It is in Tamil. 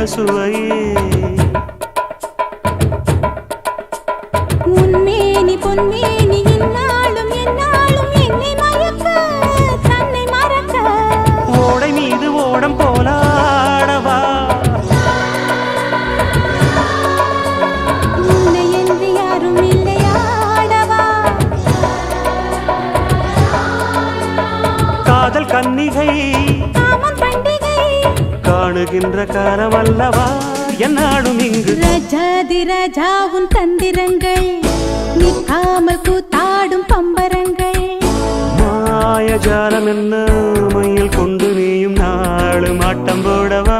சுவையே உன்மேனி பொன்மேனி இந்நாளும் எந்நாளும் என்னை மயக்க தன்னை மறக்க ஓடை மீது ஓடம் போலாடவா உன்னை என்று யாரும் இல்லையாடவா காதல் கன்னிகை காமம் பண்டிகை காணுகின்ற காலம் அல்லவா என்னாடும் இங்கு ரஜாதி ராஜாவும் தந்திரங்கள் நிற்காமல் கூத்தாடும் பம்பரங்கள் மாயஜாலம் என்ன மையில் கொண்டு நீயும் நாளும் ஆட்டம் போடவா